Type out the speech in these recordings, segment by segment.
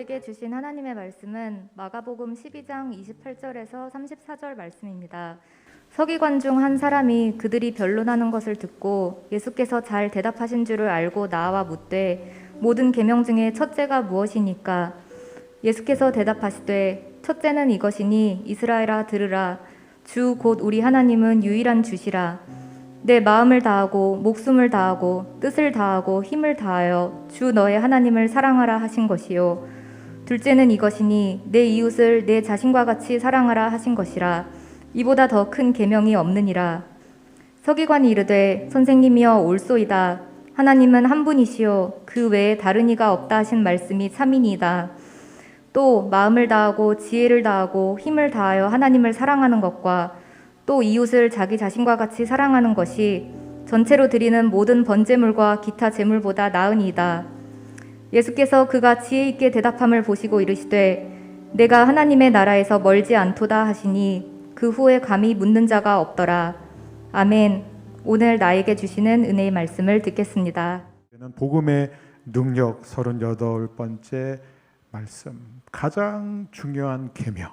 우리에게 주신 하나님의 말씀은 마가복음 12장 28절에서 34절 말씀입니다. 서기관 중 한 사람이 그들이 변론하는 것을 듣고 예수께서 잘 대답하신 줄을 알고 나와 묻되 모든 계명 중에 첫째가 무엇이니까? 예수께서 대답하시되 첫째는 이것이니 이스라엘아 들으라. 주 곧 우리 하나님은 유일한 주시라. 내 마음을 다하고 목숨을 다하고 뜻을 다하고 힘을 다하여 주 너의 하나님을 사랑하라 하신 것이요. 둘째는 이것이니 내 이웃을 내 자신과 같이 사랑하라 하신 것이라. 이보다 더 큰 계명이 없느니라. 서기관이 이르되 선생님이여 옳소이다. 하나님은 한 분이시요 그 외에 다른 이가 없다 하신 말씀이 참이니이다. 또 마음을 다하고 지혜를 다하고 힘을 다하여 하나님을 사랑하는 것과 또 이웃을 자기 자신과 같이 사랑하는 것이 전체로 드리는 모든 번제물과 기타 제물보다 나으니이다. 예수께서 그가 지혜 있게 대답함을 보시고 이르시되 내가 하나님의 나라에서 멀지 않도다 하시니 그 후에 감히 묻는 자가 없더라. 아멘. 오늘 나에게 주시는 은혜의 말씀을 듣겠습니다. 복음의 능력 38번째 말씀, 가장 중요한 계명,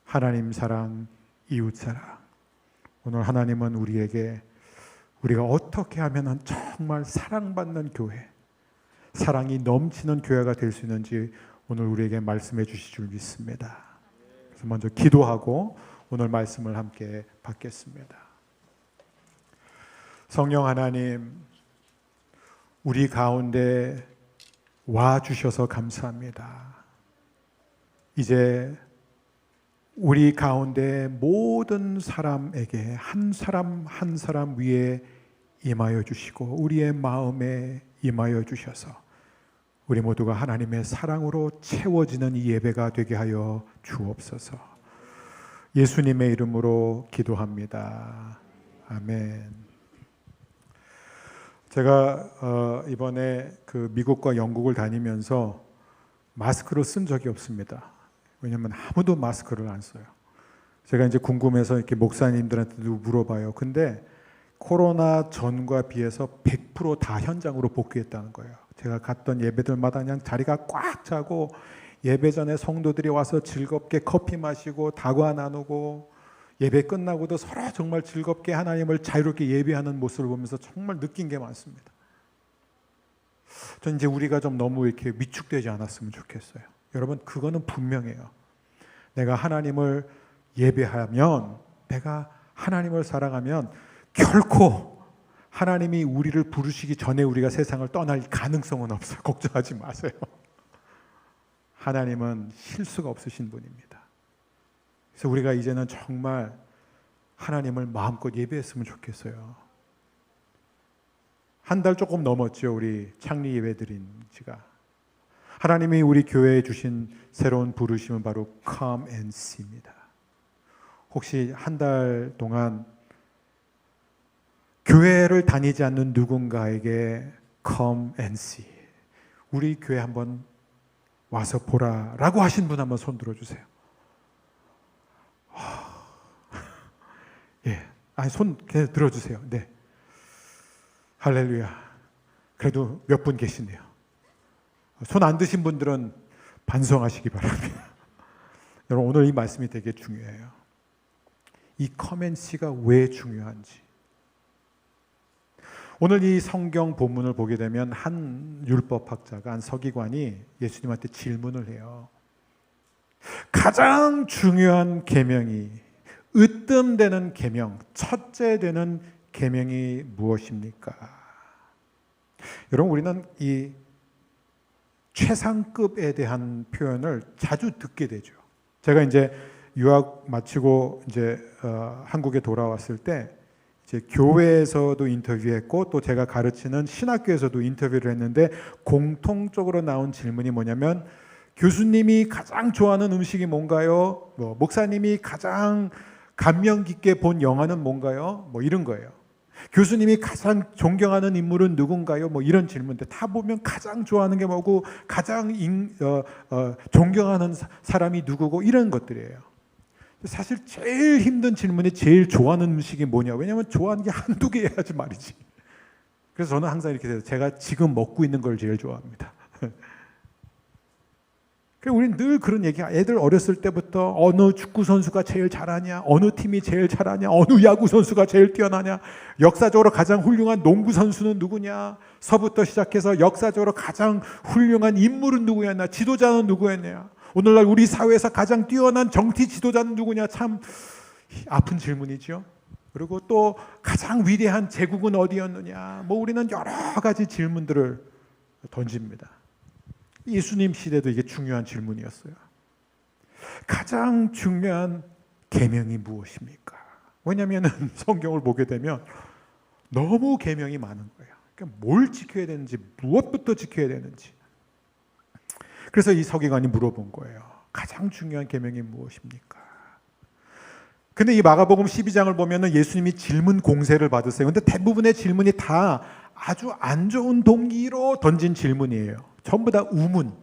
하나님 사랑, 이웃 사랑. 오늘 하나님은 우리에게 우리가 어떻게 하면 정말 사랑받는 교회, 사랑이 넘치는 교회가 될 수 있는지 오늘 우리에게 말씀해 주실 줄 믿습니다. 그래서 먼저 기도하고 오늘 말씀을 함께 받겠습니다. 성령 하나님, 우리 가운데 와 주셔서 감사합니다. 이제 우리 가운데 모든 사람에게 한 사람 한 사람 위에 임하여 주시고 우리의 마음에 임하여 주셔서 우리 모두가 하나님의 사랑으로 채워지는 이 예배가 되게 하여 주옵소서. 예수님의 이름으로 기도합니다. 아멘. 제가 이번에 그 미국과 영국을 다니면서 마스크를 쓴 적이 없습니다. 왜냐하면 아무도 마스크를 안 써요. 제가 이제 궁금해서 이렇게 목사님들한테도 물어봐요. 근데 코로나 전과 비해서 100% 다 현장으로 복귀했다는 거예요. 제가 갔던 예배들마다 그냥 자리가 꽉 차고 예배 전에 성도들이 와서 즐겁게 커피 마시고 다과 나누고 예배 끝나고도 서로 정말 즐겁게 하나님을 자유롭게 예배하는 모습을 보면서 정말 느낀 게 많습니다. 전 이제 우리가 좀 너무 이렇게 위축되지 않았으면 좋겠어요. 여러분, 그거는 분명해요. 내가 하나님을 예배하면, 내가 하나님을 사랑하면 결코 하나님이 우리를 부르시기 전에 우리가 세상을 떠날 가능성은 없어요. 걱정하지 마세요. 하나님은 실수가 없으신 분입니다. 그래서 우리가 이제는 정말 하나님을 마음껏 예배했으면 좋겠어요. 한 달 조금 넘었죠. 우리 창립 예배 드린 지가. 하나님이 우리 교회에 주신 새로운 부르심은 바로 Come and See입니다. 혹시 한 달 동안 교회를 다니지 않는 누군가에게 Come and See, 우리 교회 한번 와서 보라 라고 하신 분 한번 손 들어주세요. 예, 아니 손 그냥 들어주세요. 네, 할렐루야. 그래도 몇 분 계시네요. 손 안 드신 분들은 반성하시기 바랍니다. 여러분, 오늘 이 말씀이 되게 중요해요. 이 커맨시가 왜 중요한지. 오늘 이 성경 본문을 보게 되면 한 율법학자가, 한 서기관이 예수님한테 질문을 해요. 가장 중요한 계명이, 으뜸되는 계명, 첫째 되는 계명이 무엇입니까? 여러분, 우리는 이 최상급에 대한 표현을 자주 듣게 되죠. 제가 이제 유학 마치고 이제 한국에 돌아왔을 때 이제 교회에서도 인터뷰했고 또 제가 가르치는 신학교에서도 인터뷰를 했는데 공통적으로 나온 질문이 뭐냐면, 교수님이 가장 좋아하는 음식이 뭔가요? 목사님이 가장 감명 깊게 본 영화는 뭔가요? 이런 거예요. 교수님이 가장 존경하는 인물은 누군가요? 이런 질문인데 다 보면 가장 좋아하는 게 뭐고 가장 존경하는 사람이 누구고 이런 것들이에요. 사실 제일 힘든 질문이 제일 좋아하는 음식이 뭐냐. 왜냐하면 좋아하는 게 한두 개야지 말이지. 그래서 저는 항상 이렇게 돼요. 제가 지금 먹고 있는 걸 제일 좋아합니다. 그리고 우리는 늘 그런 얘기, 애들 어렸을 때부터 어느 축구 선수가 제일 잘하냐, 어느 팀이 제일 잘하냐, 어느 야구 선수가 제일 뛰어나냐, 역사적으로 가장 훌륭한 농구 선수는 누구냐, 서부터 시작해서 역사적으로 가장 훌륭한 인물은 누구였냐, 지도자는 누구였냐, 오늘날 우리 사회에서 가장 뛰어난 정치 지도자는 누구냐. 참 아픈 질문이죠. 그리고 또 가장 위대한 제국은 어디였느냐. 뭐 우리는 여러 가지 질문들을 던집니다. 예수님 시대도 이게 중요한 질문이었어요. 가장 중요한 계명이 무엇입니까? 왜냐하면 성경을 보게 되면 너무 계명이 많은 거예요. 그러니까 뭘 지켜야 되는지, 무엇부터 지켜야 되는지. 그래서 이 서기관이 물어본 거예요. 가장 중요한 계명이 무엇입니까? 근데 이 마가복음 12장을 보면은 예수님이 질문 공세를 받으세요. 근데 대부분의 질문이 다 아주 안 좋은 동기로 던진 질문이에요. 전부 다 우문.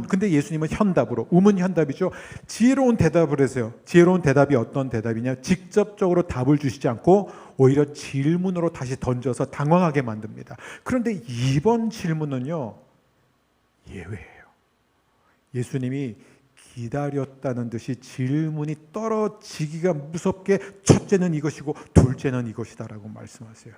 근데 예수님은 현답으로, 우문현답이죠. 지혜로운 대답을 하세요. 지혜로운 대답이 어떤 대답이냐? 직접적으로 답을 주시지 않고 오히려 질문으로 다시 던져서 당황하게 만듭니다. 그런데 이번 질문은요, 예외예요. 예수님이 기다렸다는 듯이 질문이 떨어지기가 무섭게 첫째는 이것이고 둘째는 이것이다라고 말씀하세요.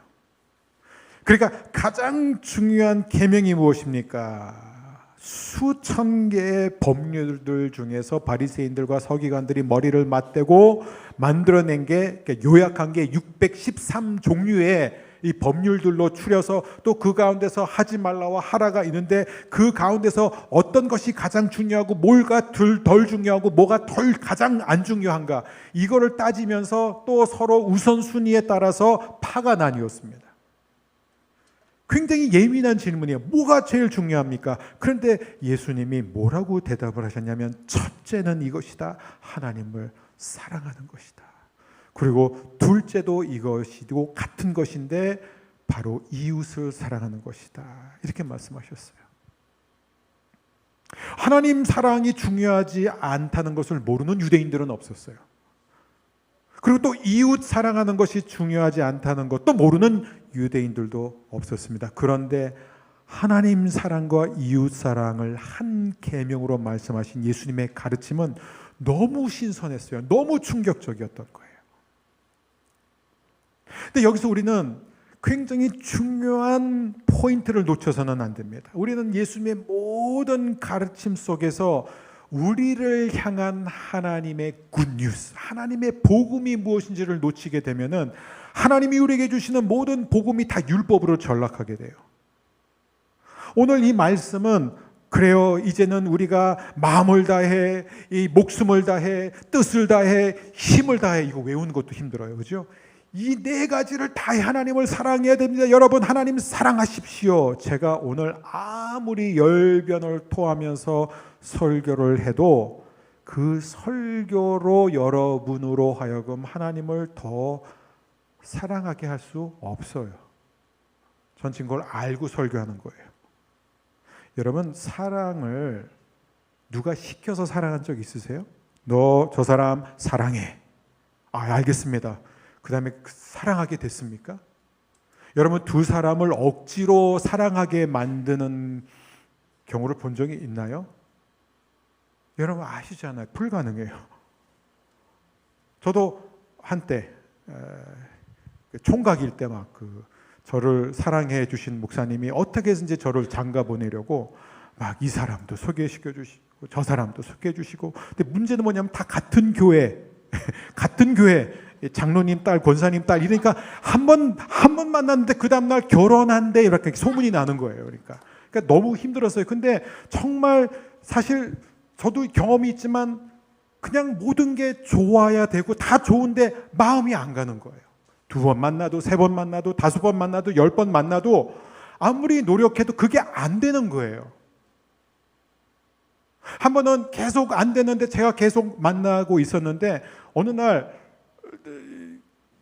그러니까 가장 중요한 계명이 무엇입니까? 수천 개의 법률들 중에서 바리새인들과 서기관들이 머리를 맞대고 만들어낸 게, 요약한 게 613종류의 이 법률들로 추려서 또 그 가운데서 하지 말라와 하라가 있는데 그 가운데서 어떤 것이 가장 중요하고 뭐가 덜 중요하고 뭐가 가장 안 중요한가, 이거를 따지면서 또 서로 우선순위에 따라서 파가 나뉘었습니다. 굉장히 예민한 질문이에요. 뭐가 제일 중요합니까? 그런데 예수님이 뭐라고 대답을 하셨냐면, 첫째는 이것이다. 하나님을 사랑하는 것이다. 그리고 둘째도 이것이고 같은 것인데 바로 이웃을 사랑하는 것이다. 이렇게 말씀하셨어요. 하나님 사랑이 중요하지 않다는 것을 모르는 유대인들은 없었어요. 그리고 또 이웃 사랑하는 것이 중요하지 않다는 것도 모르는 유대인들도 없었습니다. 그런데 하나님 사랑과 이웃 사랑을 한 계명으로 말씀하신 예수님의 가르침은 너무 신선했어요. 너무 충격적이었던 거예요. 근데 여기서 우리는 굉장히 중요한 포인트를 놓쳐서는 안 됩니다. 우리는 예수님의 모든 가르침 속에서 우리를 향한 하나님의 굿뉴스, 하나님의 복음이 무엇인지를 놓치게 되면은 하나님이 우리에게 주시는 모든 복음이 다 율법으로 전락하게 돼요. 오늘 이 말씀은 그래요, 이제는 우리가 마음을 다해, 이 목숨을 다해, 뜻을 다해, 힘을 다해, 이거 외우는 것도 힘들어요. 그죠? 이 네 가지를 다해 하나님을 사랑해야 됩니다. 여러분, 하나님 사랑하십시오. 제가 오늘 아무리 열변을 토하면서 설교를 해도 그 설교로 여러분으로 하여금 하나님을 더 사랑하게 할 수 없어요. 전 지금 그걸 알고 설교하는 거예요. 여러분, 사랑을 누가 시켜서 사랑한 적 있으세요? 너 저 사람 사랑해. 알겠습니다. 그 다음에 사랑하게 됐습니까? 여러분, 두 사람을 억지로 사랑하게 만드는 경우를 본 적이 있나요? 여러분 아시잖아요. 불가능해요. 저도 한때 총각일 때 막 저를 사랑해 주신 목사님이 어떻게 해서든지 저를 장가 보내려고 막 이 사람도 소개시켜 주시고 저 사람도 소개해 주시고, 근데 문제는 뭐냐면 다 같은 교회 같은 교회 장로님 딸, 권사님 딸, 이러니까 한 번 만났는데 그 다음날 결혼한대 이렇게 소문이 나는 거예요. 그러니까 너무 힘들었어요. 근데 정말 사실 저도 경험이 있지만 그냥 모든 게 좋아야 되고 다 좋은데 마음이 안 가는 거예요. 2번 만나도 3번 만나도 5번 만나도 10번 만나도 아무리 노력해도 그게 안 되는 거예요. 한 번은 계속 안 되는데 제가 계속 만나고 있었는데 어느 날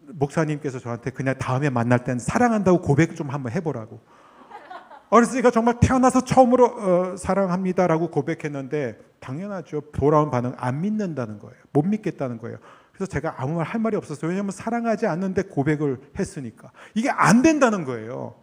목사님께서 저한테 그냥 다음에 만날 땐 사랑한다고 고백 좀 한번 해보라고. 그래서 제가 정말 태어나서 처음으로 사랑합니다라고 고백했는데 당연하죠. 돌아온 반응 안 믿는다는 거예요. 못 믿겠다는 거예요. 그래서 제가 아무 말 할 말이 없었어요. 왜냐하면 사랑하지 않는데 고백을 했으니까. 이게 안 된다는 거예요.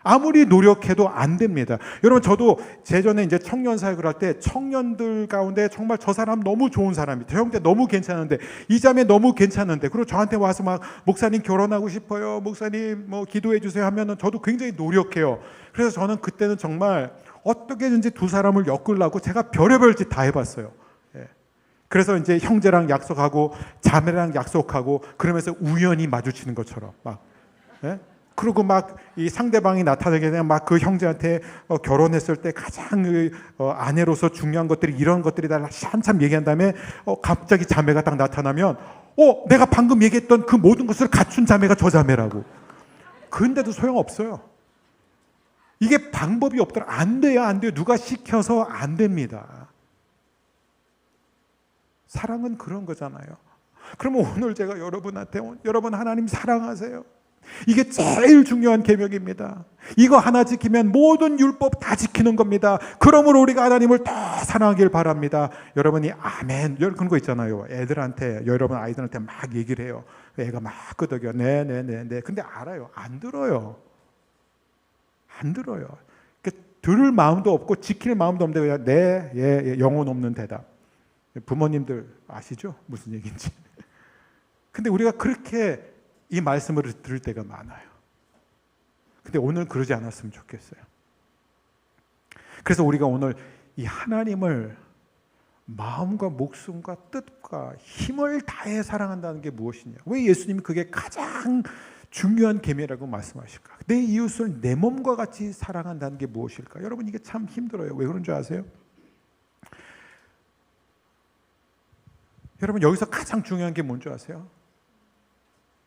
아무리 노력해도 안 됩니다. 여러분, 저도 제전에 이제 청년 사역을 할 때 청년들 가운데 정말 저 사람 너무 좋은 사람이, 저 형제 너무 괜찮은데, 이 자매 너무 괜찮은데, 그리고 저한테 와서 막 목사님 결혼하고 싶어요, 목사님 뭐 기도해 주세요 하면은 저도 굉장히 노력해요. 그래서 저는 그때는 정말 어떻게든지 두 사람을 엮으려고 제가 별의별 짓 다 해봤어요. 예. 그래서 이제 형제랑 약속하고 자매랑 약속하고 그러면서 우연히 마주치는 것처럼 막. 예? 그리고 막 이 상대방이 나타나게 되면 막 그 형제한테 결혼했을 때 가장 아내로서 중요한 것들이 이런 것들이 다 한참 얘기한 다음에 갑자기 자매가 딱 나타나면 내가 방금 얘기했던 그 모든 것을 갖춘 자매가 저 자매라고. 그런데도 소용없어요. 이게 방법이 없더라. 안 돼요, 안 돼요. 누가 시켜서 안 됩니다. 사랑은 그런 거잖아요. 그러면 오늘 제가 여러분한테, 여러분 하나님 사랑하세요. 이게 제일 중요한 계명입니다. 이거 하나 지키면 모든 율법 다 지키는 겁니다. 그러므로 우리가 하나님을 더 사랑하길 바랍니다. 여러분이 아멘 그런 거 있잖아요. 애들한테, 여러분 아이들한테 막 얘기를 해요. 애가 막 끄덕여 네. 근데 알아요. 안 들어요. 들을 마음도 없고 지킬 마음도 없는데 그냥 네, 예, 영혼 없는 대답. 부모님들 아시죠? 무슨 얘기인지. 근데 우리가 그렇게 이 말씀을 들을 때가 많아요. 근데 오늘 그러지 않았으면 좋겠어요. 그래서 우리가 오늘 이 하나님을 마음과 목숨과 뜻과 힘을 다해 사랑한다는 게 무엇이냐? 왜 예수님이 그게 가장 중요한 계명이라고 말씀하실까? 내 이웃을 내 몸과 같이 사랑한다는 게 무엇일까? 여러분, 이게 참 힘들어요. 왜 그런 줄 아세요? 여러분, 여기서 가장 중요한 게 뭔지 아세요?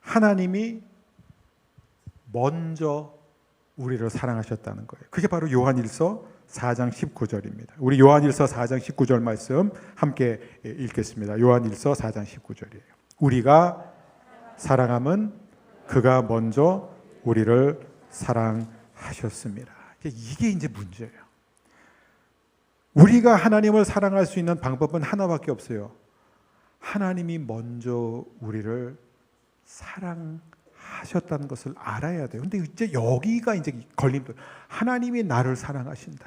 하나님이 먼저 우리를 사랑하셨다는 거예요. 그게 바로 요한일서 4장 19절입니다. 우리 요한일서 4장 19절 말씀 함께 읽겠습니다. 요한일서 4장 19절이에요. 우리가 사랑함은 그가 먼저 우리를 사랑하셨습니다. 이게 이제 문제예요. 우리가 하나님을 사랑할 수 있는 방법은 하나밖에 없어요. 하나님이 먼저 우리를 사랑하셨다는 것을 알아야 돼요. 근데 이제 여기가 이제 걸림돌. 하나님이 나를 사랑하신다.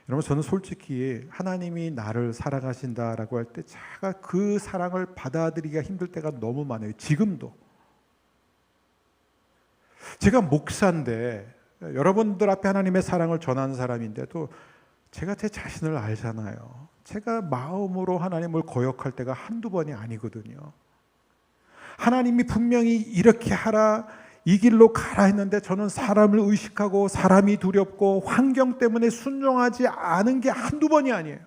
여러분, 저는 솔직히 하나님이 나를 사랑하신다라고 할 때 제가 그 사랑을 받아들이기가 힘들 때가 너무 많아요. 지금도. 제가 목사인데 여러분들 앞에 하나님의 사랑을 전하는 사람인데도 제가 제 자신을 알잖아요. 제가 마음으로 하나님을 거역할 때가 한두 번이 아니거든요. 하나님이 분명히 이렇게 하라, 이 길로 가라 했는데 저는 사람을 의식하고 사람이 두렵고 환경 때문에 순종하지 않은 게 한두 번이 아니에요.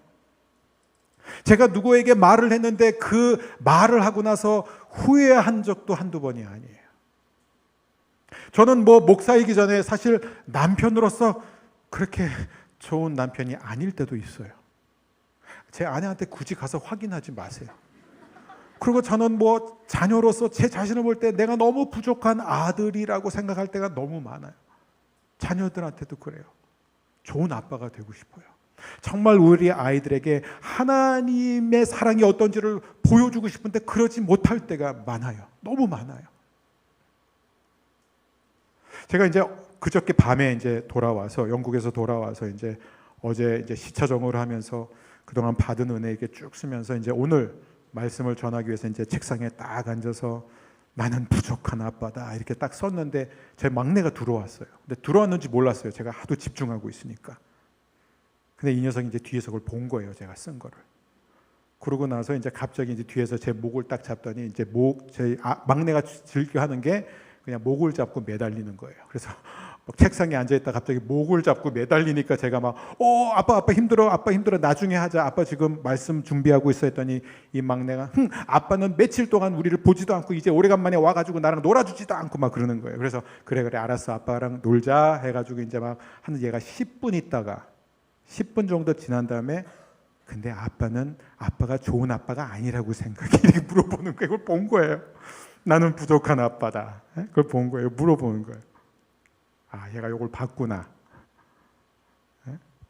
제가 누구에게 말을 했는데 그 말을 하고 나서 후회한 적도 한두 번이 아니에요. 저는 목사이기 전에 사실 남편으로서 그렇게 좋은 남편이 아닐 때도 있어요. 제 아내한테 굳이 가서 확인하지 마세요. 그리고 저는 자녀로서 제 자신을 볼 때 내가 너무 부족한 아들이라고 생각할 때가 너무 많아요. 자녀들한테도 그래요. 좋은 아빠가 되고 싶어요. 정말 우리 아이들에게 하나님의 사랑이 어떤지를 보여주고 싶은데 그러지 못할 때가 많아요. 너무 많아요. 제가 이제 그저께 밤에 이제 돌아와서, 영국에서 돌아와서 이제 어제 이제 시차 적응을 하면서 그동안 받은 은혜 이렇게 쭉 쓰면서 이제 오늘 말씀을 전하기 위해서 이제 책상에 딱 앉아서 나는 부족한 아빠다 이렇게 딱 썼는데 제 막내가 들어왔어요. 근데 들어왔는지 몰랐어요. 제가 하도 집중하고 있으니까. 근데 이 녀석이 이제 뒤에서 그걸 본 거예요. 제가 쓴 거를. 그러고 나서 이제 갑자기 이제 뒤에서 제 목을 딱 잡더니 이제 제 막내가 즐겨 하는 게 그냥 목을 잡고 매달리는 거예요. 그래서 책상에 앉아있다 갑자기 목을 잡고 매달리니까 제가 막 아빠 힘들어, 아빠 힘들어, 나중에 하자, 아빠 지금 말씀 준비하고 있어 했더니 이 막내가 아빠는 며칠 동안 우리를 보지도 않고 이제 오래간만에 와가지고 나랑 놀아주지도 않고 막 그러는 거예요. 그래서 그래 알았어, 아빠랑 놀자 해가지고 이제 막 하는, 얘가 10분 있다가 10분 정도 지난 다음에 근데 아빠는 아빠가 좋은 아빠가 아니라고 생각해 이렇게 물어보는 거예요. 그걸 본 거예요. 나는 부족한 아빠다. 그걸 본 거예요. 물어보는 거예요. 얘가 이걸 봤구나.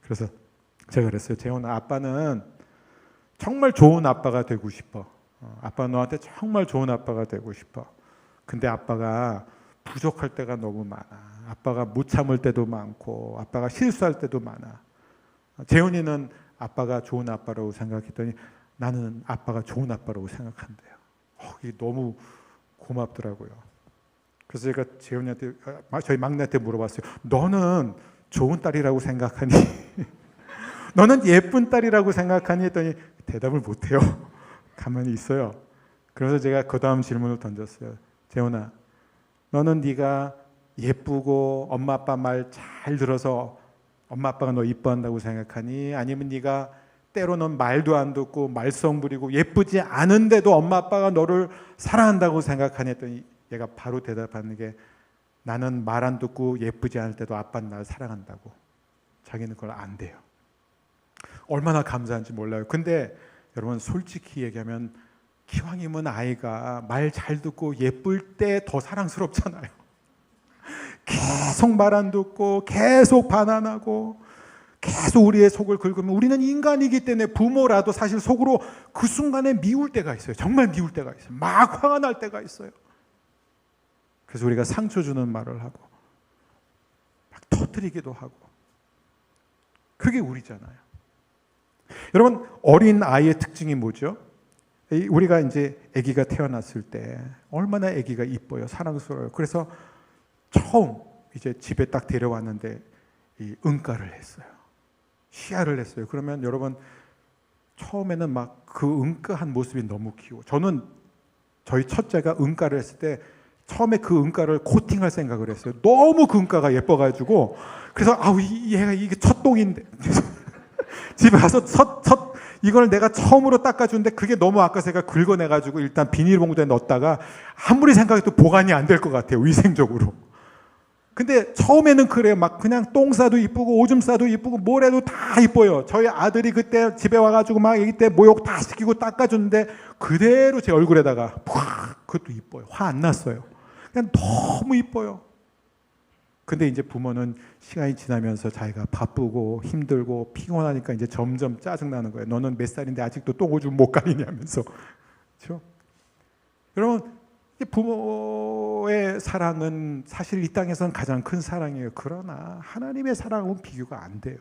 그래서 제가 그랬어요. 재훈아, 아빠는 정말 좋은 아빠가 되고 싶어. 아빠 너한테 정말 좋은 아빠가 되고 싶어. 근데 아빠가 부족할 때가 너무 많아. 아빠가 못 참을 때도 많고 아빠가 실수할 때도 많아. 재훈이는 아빠가 좋은 아빠라고 생각했더니 나는 아빠가 좋은 아빠라고 생각한대요. 이게 너무 고맙더라고요. 그래서 제가 재훈이한테, 저희 막내한테 물어봤어요. 너는 좋은 딸이라고 생각하니? 너는 예쁜 딸이라고 생각하니? 했더니 대답을 못해요. 가만히 있어요. 그래서 제가 그 다음 질문을 던졌어요. 재훈아, 너는 네가 예쁘고 엄마 아빠 말 잘 들어서 엄마 아빠가 너 이뻐한다고 생각하니? 아니면 네가 때로는 말도 안 듣고 말썽 부리고 예쁘지 않은데도 엄마 아빠가 너를 사랑한다고 생각하니? 했더니 얘가 바로 대답하는 게 나는 말 안 듣고 예쁘지 않을 때도 아빠는 나를 사랑한다고. 자기는 그걸 안 돼요. 얼마나 감사한지 몰라요. 근데 여러분 솔직히 얘기하면 기왕이면 아이가 말 잘 듣고 예쁠 때 더 사랑스럽잖아요. 계속 말 안 듣고 계속 반항하고 계속 우리의 속을 긁으면 우리는 인간이기 때문에 부모라도 사실 속으로 그 순간에 미울 때가 있어요. 정말 미울 때가 있어요. 막 화가 날 때가 있어요. 그래서 우리가 상처 주는 말을 하고 막 터뜨리기도 하고 그게 우리잖아요. 여러분 어린 아이의 특징이 뭐죠? 우리가 이제 아기가 태어났을 때 얼마나 아기가 이뻐요, 사랑스러워요. 그래서 처음 이제 집에 딱 데려왔는데 이 응가를 했어요. 시야를 했어요. 그러면 여러분 처음에는 막 그 응가한 모습이 너무 귀여워. 저는 저희 첫째가 응가를 했을 때 처음에 그 응가를 코팅할 생각을 했어요. 너무 그 응가가 예뻐가지고 그래서 얘가 이게 첫 똥인데 집에 가서 이걸 내가 처음으로 닦아주는데 그게 너무 아까워서 제가 긁어내가지고 일단 비닐봉투에 넣었다가 아무리 생각해도 보관이 안 될 것 같아요, 위생적으로. 근데 처음에는 그래요. 막 그냥 똥 싸도 이쁘고 오줌 싸도 이쁘고 뭘 해도 다 이뻐요. 저희 아들이 그때 집에 와가지고 막 아기 때 목욕 다 시키고 닦아주는데 그대로 제 얼굴에다가 그것도 이뻐요. 화 안 났어요. 그냥 너무 이뻐요. 근데 이제 부모는 시간이 지나면서 자기가 바쁘고 힘들고 피곤하니까 이제 점점 짜증나는 거예요. 너는 몇 살인데 아직도 똥 오줌 못 가리냐면서. 그렇죠? 여러분 부모의 사랑은 사실 이 땅에서는 가장 큰 사랑이에요. 그러나 하나님의 사랑은 비교가 안 돼요.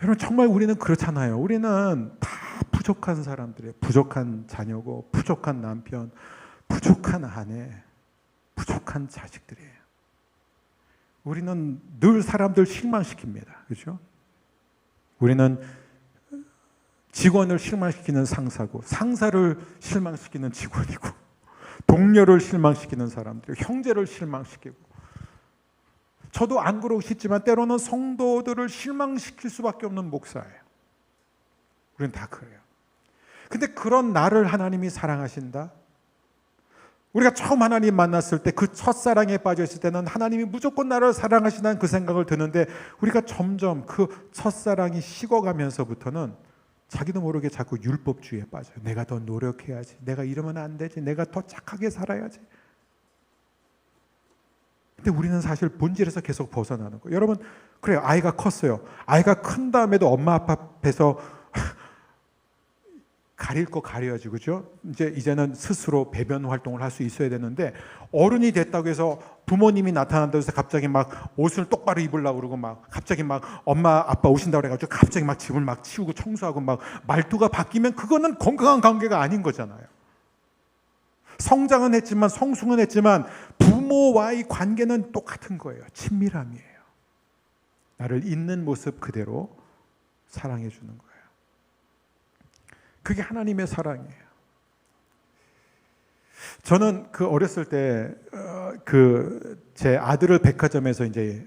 여러분 정말 우리는 그렇잖아요. 우리는 다 부족한 사람들이에요. 부족한 자녀고 부족한 남편, 부족한 아내, 부족한 자식들이에요. 우리는 늘 사람들 실망시킵니다. 그렇죠? 우리는 직원을 실망시키는 상사고 상사를 실망시키는 직원이고 동료를 실망시키는 사람들, 형제를 실망시키고 저도 안 그러고 싶지만 때로는 성도들을 실망시킬 수밖에 없는 목사예요. 우리는 다 그래요. 근데 그런 나를 하나님이 사랑하신다? 우리가 처음 하나님 만났을 때 그 첫사랑에 빠져있을 때는 하나님이 무조건 나를 사랑하신다는 그 생각을 드는데 우리가 점점 그 첫사랑이 식어가면서부터는 자기도 모르게 자꾸 율법주의에 빠져요. 내가 더 노력해야지. 내가 이러면 안 되지. 내가 더 착하게 살아야지. 근데 우리는 사실 본질에서 계속 벗어나는 거예요. 여러분 그래요. 아이가 컸어요. 아이가 큰 다음에도 엄마 아빠 앞에서 가릴 거 가려야지, 그죠? 이제는 스스로 배변 활동을 할 수 있어야 되는데 어른이 됐다고 해서 부모님이 나타난다고 해서 갑자기 막 옷을 똑바로 입으려고 그러고 막 갑자기 막 엄마 아빠 오신다고 그래가지고 갑자기 막 집을 막 치우고 청소하고 막 말투가 바뀌면 그거는 건강한 관계가 아닌 거잖아요. 성장은 했지만 성숙은 했지만 부모와의 관계는 똑같은 거예요. 친밀함이에요. 나를 있는 모습 그대로 사랑해 주는 거예요. 그게 하나님의 사랑이에요. 저는 그 어렸을 때 제 아들을 백화점에서 이제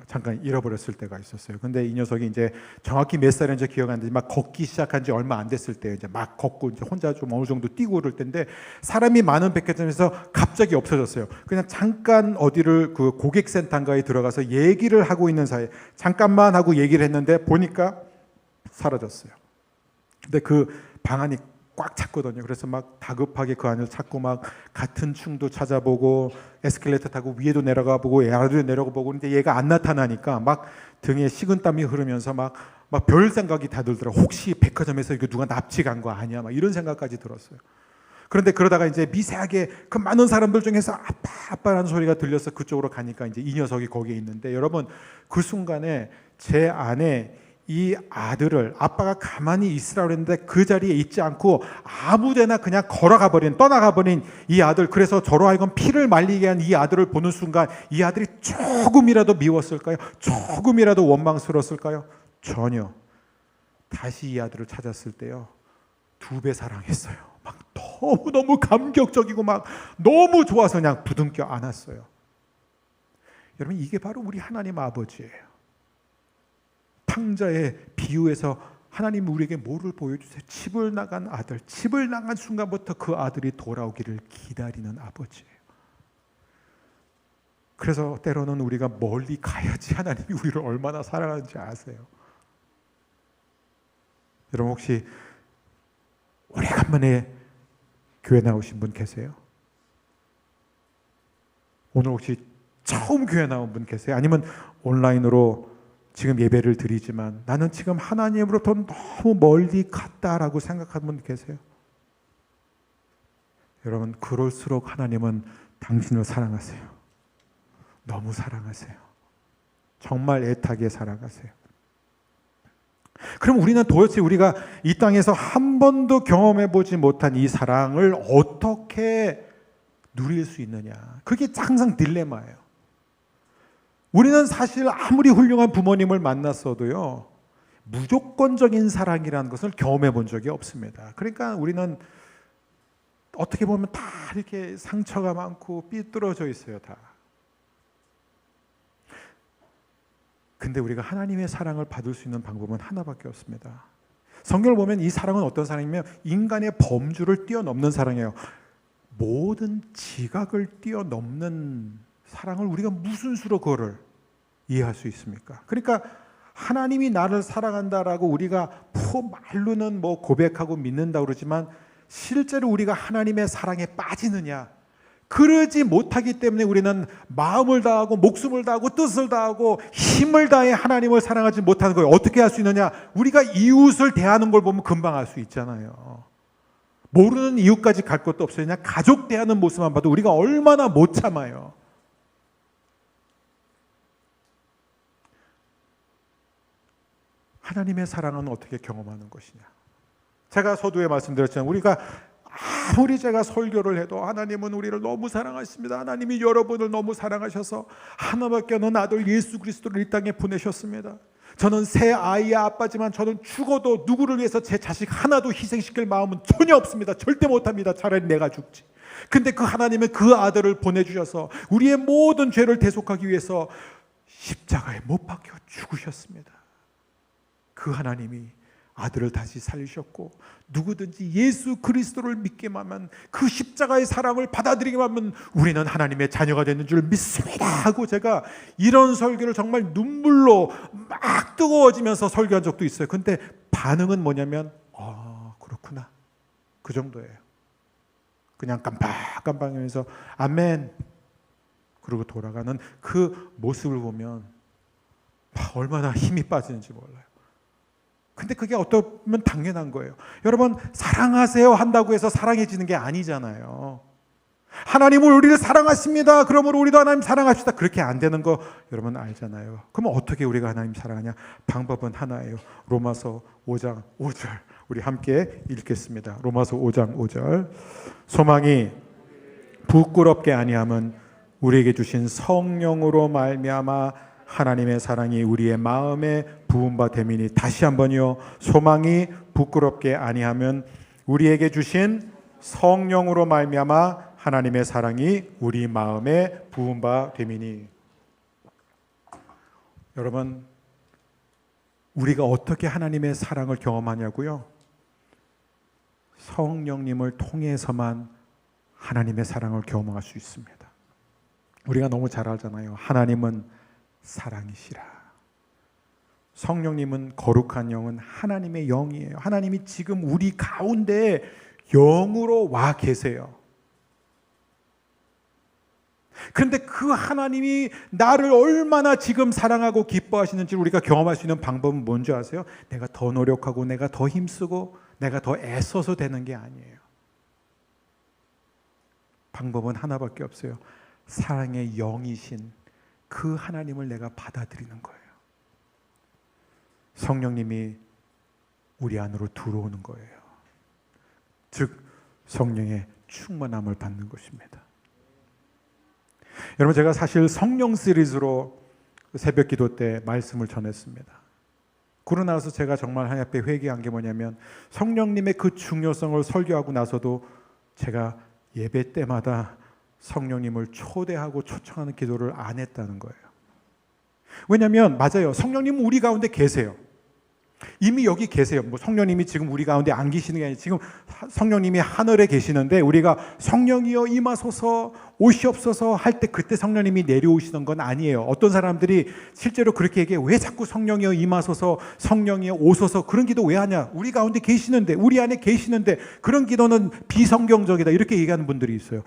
잠깐 잃어버렸을 때가 있었어요. 근데 이 녀석이 이제 정확히 몇 살인지 기억 안 나는데 막 걷기 시작한 지 얼마 안 됐을 때 이제 막 걷고 이제 혼자 좀 어느 정도 뛰고 그럴 때인데 사람이 많은 백화점에서 갑자기 없어졌어요. 그냥 잠깐 어디를 그 고객센터인가에 들어가서 얘기를 하고 있는 사이에 잠깐만 하고 얘기를 했는데 보니까 사라졌어요. 근데 그 방안이 꽉 찼거든요. 그래서 막 다급하게 그 안을 찾고 막 같은 층도 찾아보고 에스컬레이터 타고 위에도 내려가 보고 아래도 내려가 보고 근데 얘가 안 나타나니까 막 등에 식은땀이 흐르면서 막 별 생각이 다 들더라고요. 혹시 백화점에서 이거 누가 납치 간 거 아니야? 막 이런 생각까지 들었어요. 그런데 그러다가 이제 미세하게 그 많은 사람들 중에서 아빠 아빠라는 소리가 들려서 그쪽으로 가니까 이제 이 녀석이 거기에 있는데, 여러분 그 순간에 제 안에 이 아들을 아빠가 가만히 있으라고 했는데 그 자리에 있지 않고 아무데나 그냥 걸어가 버린, 떠나가 버린 이 아들, 그래서 저로 하여금 피를 말리게 한 이 아들을 보는 순간 이 아들이 조금이라도 미웠을까요? 조금이라도 원망스러웠을까요? 전혀. 다시 이 아들을 찾았을 때요, 2배 사랑했어요. 막 너무너무 감격적이고 막 너무 좋아서 그냥 부둥켜 안았어요. 여러분, 이게 바로 우리 하나님 아버지예요. 탕자의 비유에서 하나님 우리에게 뭐를 보여주세요? 집을 나간 아들, 집을 나간 순간부터 그 아들이 돌아오기를 기다리는 아버지예요. 그래서 때로는 우리가 멀리 가야지 하나님이 우리를 얼마나 사랑하는지 아세요? 여러분, 혹시 오래간만에 교회 나오신 분 계세요? 오늘 혹시 처음 교회 나온 분 계세요? 아니면 온라인으로 지금 예배를 드리지만 나는 지금 하나님으로부터 너무 멀리 갔다라고 생각하는 분 계세요? 여러분, 그럴수록 하나님은 당신을 사랑하세요. 너무 사랑하세요. 정말 애타게 사랑하세요. 그럼 우리는 도대체 우리가 이 땅에서 한 번도 경험해 보지 못한 이 사랑을 어떻게 누릴 수 있느냐? 그게 항상 딜레마예요. 우리는 사실 아무리 훌륭한 부모님을 만났어도요, 무조건적인 사랑이라는 것을 경험해 본 적이 없습니다. 그러니까 우리는 어떻게 보면 다 이렇게 상처가 많고 삐뚤어져 있어요, 다. 근데 우리가 하나님의 사랑을 받을 수 있는 방법은 하나밖에 없습니다. 성경을 보면 이 사랑은 어떤 사랑이냐면 인간의 범주를 뛰어넘는 사랑이에요. 모든 지각을 뛰어넘는 사랑을 우리가 무슨 수로 그거를 이해할 수 있습니까? 그러니까 하나님이 나를 사랑한다라고 우리가 말로는 뭐 고백하고 믿는다고 그러지만 실제로 우리가 하나님의 사랑에 빠지느냐? 그러지 못하기 때문에 우리는 마음을 다하고 목숨을 다하고 뜻을 다하고 힘을 다해 하나님을 사랑하지 못하는 거예요. 어떻게 할 수 있느냐? 우리가 이웃을 대하는 걸 보면 금방 알 수 있잖아요. 모르는 이웃까지 갈 것도 없어요. 그냥 가족 대하는 모습만 봐도 우리가 얼마나 못 참아요. 하나님의 사랑은 어떻게 경험하는 것이냐? 제가 서두에 말씀드렸지만 우리가 아무리 제가 설교를 해도 하나님은 우리를 너무 사랑하십니다. 하나님이 여러분을 너무 사랑하셔서 하나밖에 없는 아들 예수 그리스도를 이 땅에 보내셨습니다. 저는 새 아이의 아빠지만 저는 죽어도 누구를 위해서 제 자식 하나도 희생시킬 마음은 전혀 없습니다. 절대 못합니다. 차라리 내가 죽지. 근데 그 하나님은 그 아들을 보내주셔서 우리의 모든 죄를 대속하기 위해서 십자가에 못 박혀 죽으셨습니다. 그 하나님이 아들을 다시 살리셨고 누구든지 예수 그리스도를 믿기만 하면, 그 십자가의 사랑을 받아들이기만 하면 우리는 하나님의 자녀가 되는 줄 믿습니다 하고 제가 이런 설교를 정말 눈물로 막 뜨거워지면서 설교한 적도 있어요. 근데 반응은 뭐냐면 그렇구나, 그 정도예요. 그냥 깜빡깜빡하면서 아멘 그러고 돌아가는 그 모습을 보면 얼마나 힘이 빠지는지 몰라요. 근데 그게 어쩌면 당연한 거예요. 여러분, 사랑하세요 한다고 해서 사랑해지는 게 아니잖아요. 하나님은 우리를 사랑하십니다. 그러므로 우리도 하나님 사랑합시다. 그렇게 안 되는 거 여러분 알잖아요. 그럼 어떻게 우리가 하나님 사랑하냐? 방법은 하나예요. 로마서 5장 5절 우리 함께 읽겠습니다. 로마서 5장 5절. 소망이 부끄럽게 아니함은 우리에게 주신 성령으로 말미암아 하나님의 사랑이 우리의 마음에 부은 바 됨이니. 다시 한번요. 소망이 부끄럽게 아니하면 우리에게 주신 성령으로 말미암아 하나님의 사랑이 우리 마음에 부은 바 됨이니. 여러분, 우리가 어떻게 하나님의 사랑을 경험하냐고요? 성령님을 통해서만 하나님의 사랑을 경험할 수 있습니다. 우리가 너무 잘 알잖아요. 하나님은 사랑이시라. 성령님은 거룩한 영은 하나님의 영이에요. 하나님이 지금 우리 가운데 영으로 와 계세요. 그런데 그 하나님이 나를 얼마나 지금 사랑하고 기뻐하시는지 우리가 경험할 수 있는 방법은 뭔지 아세요? 내가 더 노력하고 내가 더 힘쓰고 내가 더 애써서 되는 게 아니에요. 방법은 하나밖에 없어요. 사랑의 영이신 그 하나님을 내가 받아들이는 거예요. 성령님이 우리 안으로 들어오는 거예요. 즉 성령의 충만함을 받는 것입니다. 여러분, 제가 사실 성령 시리즈로 새벽 기도 때 말씀을 전했습니다. 그러고 나서 제가 정말 하나님 앞에 회개한 게 뭐냐면, 성령님의 그 중요성을 설교하고 나서도 제가 예배 때마다 성령님을 초대하고 초청하는 기도를 안 했다는 거예요. 왜냐하면 맞아요, 성령님은 우리 가운데 계세요. 이미 여기 계세요. 뭐 성령님이 지금 우리 가운데 안 계시는 게 아니라 지금 성령님이 하늘에 계시는데, 우리가 성령이여 임하소서 오시옵소서 할 때 그때 성령님이 내려오시는 건 아니에요. 어떤 사람들이 실제로 그렇게 얘기해요. 왜 자꾸 성령이여 임하소서, 성령이여 오소서, 그런 기도 왜 하냐? 우리 가운데 계시는데, 우리 안에 계시는데 그런 기도는 비성경적이다, 이렇게 얘기하는 분들이 있어요.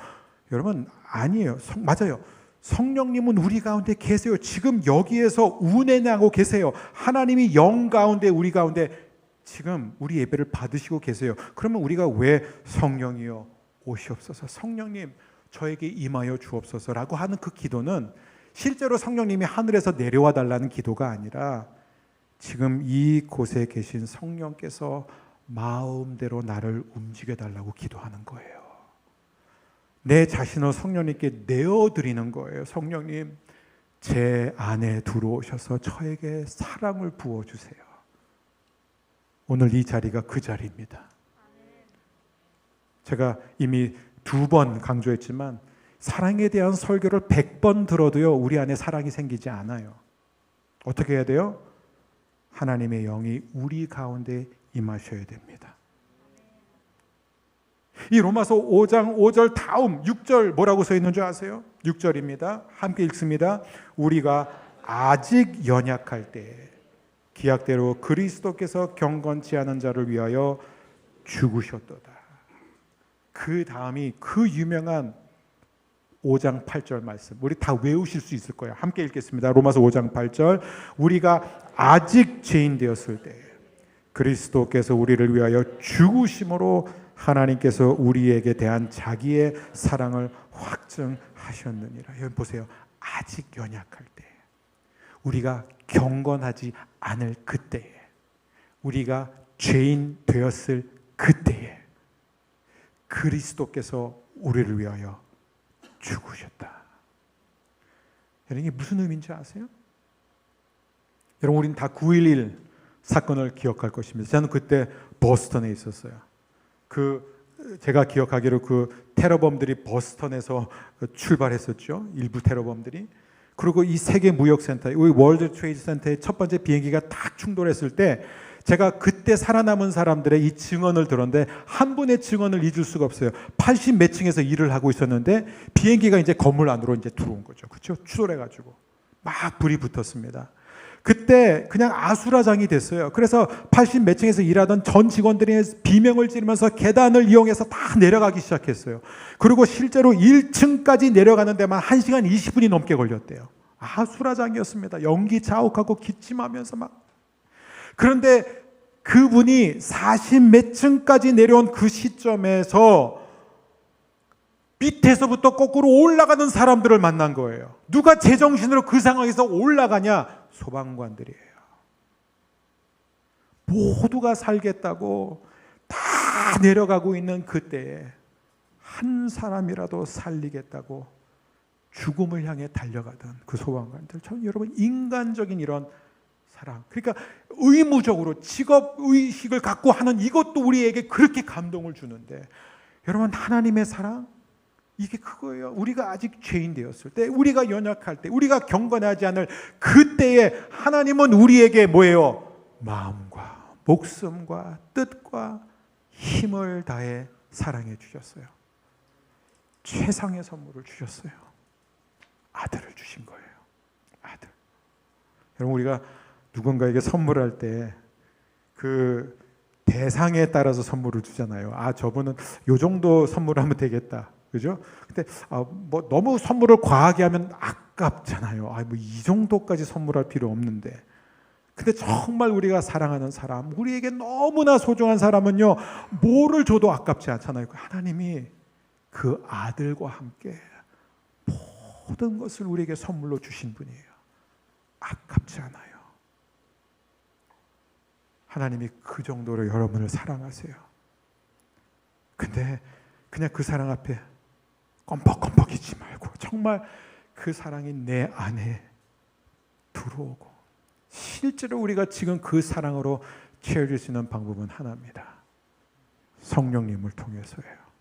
여러분, 아니에요. 맞아요. 성령님은 우리 가운데 계세요. 지금 여기에서 운행하고 계세요. 하나님이 영 가운데, 우리 가운데 지금 우리 예배를 받으시고 계세요. 그러면 우리가 왜 성령이여 오시옵소서, 성령님 저에게 임하여 주옵소서라고 하는 그 기도는 실제로 성령님이 하늘에서 내려와 달라는 기도가 아니라, 지금 이곳에 계신 성령께서 마음대로 나를 움직여 달라고 기도하는 거예요. 내 자신을 성령님께 내어드리는 거예요. 성령님, 제 안에 들어오셔서 저에게 사랑을 부어주세요. 오늘 이 자리가 그 자리입니다. 제가 이미 2번 강조했지만, 사랑에 대한 설교를 100번 들어도요, 우리 안에 사랑이 생기지 않아요. 어떻게 해야 돼요? 하나님의 영이 우리 가운데 임하셔야 됩니다. 이 로마서 5장 5절 다음 6절 뭐라고 써 있는 줄 아세요? 6절입니다. 함께 읽습니다. 우리가 아직 연약할 때 기약대로 그리스도께서 경건치 않은 자를 위하여 죽으셨도다. 그 다음이 그 유명한 5장 8절 말씀, 우리 다 외우실 수 있을 거예요. 함께 읽겠습니다. 로마서 5장 8절. 우리가 아직 죄인 되었을 때 그리스도께서 우리를 위하여 죽으심으로 하나님께서 우리에게 대한 자기의 사랑을 확증하셨느니라. 여러분 보세요. 아직 연약할 때, 우리가 경건하지 않을 그때에, 우리가 죄인 되었을 그때에 그리스도께서 우리를 위하여 죽으셨다. 여러분, 이게 무슨 의미인지 아세요? 여러분, 우리는 다 9.11 사건을 기억할 것입니다. 저는 그때 보스턴에 있었어요. 제가 기억하기로 그 테러범들이 보스턴에서 출발했었죠. 일부 테러범들이. 그리고 이 세계 무역센터, 이 월드 트레이드 센터의 첫 번째 비행기가 딱 충돌했을 때, 제가 그때 살아남은 사람들의 이 증언을 들었는데 한 분의 증언을 잊을 수가 없어요. 80 몇 층에서 일을 하고 있었는데 비행기가 이제 건물 안으로 이제 들어온 거죠. 그렇죠? 추돌해가지고 막 불이 붙었습니다. 그때 그냥 아수라장이 됐어요. 그래서 80 몇 층에서 일하던 전 직원들이 비명을 지르면서 계단을 이용해서 다 내려가기 시작했어요. 그리고 실제로 1층까지 내려가는 데만 1시간 20분이 넘게 걸렸대요. 아수라장이었습니다. 연기 자욱하고 기침하면서 막. 그런데 그분이 40 몇 층까지 내려온 그 시점에서 밑에서부터 거꾸로 올라가는 사람들을 만난 거예요. 누가 제정신으로 그 상황에서 올라가냐? 소방관들이에요. 모두가 살겠다고 다 내려가고 있는 그때에 한 사람이라도 살리겠다고 죽음을 향해 달려가던 그 소방관들. 저는 여러분, 인간적인 이런 사랑, 그러니까 의무적으로 직업의식을 갖고 하는 이것도 우리에게 그렇게 감동을 주는데, 여러분, 하나님의 사랑, 이게 그거예요. 우리가 아직 죄인 되었을 때, 우리가 연약할 때, 우리가 경건하지 않을 그때에 하나님은 우리에게 뭐예요? 마음과 목숨과 뜻과 힘을 다해 사랑해 주셨어요. 최상의 선물을 주셨어요. 아들을 주신 거예요. 아들. 여러분, 우리가 누군가에게 선물할 때 그 대상에 따라서 선물을 주잖아요. 저분은 요 정도 선물하면 되겠다. 그죠? 근데 뭐 너무 선물을 과하게 하면 아깝잖아요. 뭐 이 정도까지 선물할 필요 없는데. 근데 정말 우리가 사랑하는 사람, 우리에게 너무나 소중한 사람은요, 뭐를 줘도 아깝지 않잖아요. 하나님이 그 아들과 함께 모든 것을 우리에게 선물로 주신 분이에요. 아깝지 않아요. 하나님이 그 정도로 여러분을 사랑하세요. 근데 그냥 그 사랑 앞에 껌뻑껌뻑이지 말고 정말 그 사랑이 내 안에 들어오고, 실제로 우리가 지금 그 사랑으로 채워질 수 있는 방법은 하나입니다. 성령님을 통해서예요.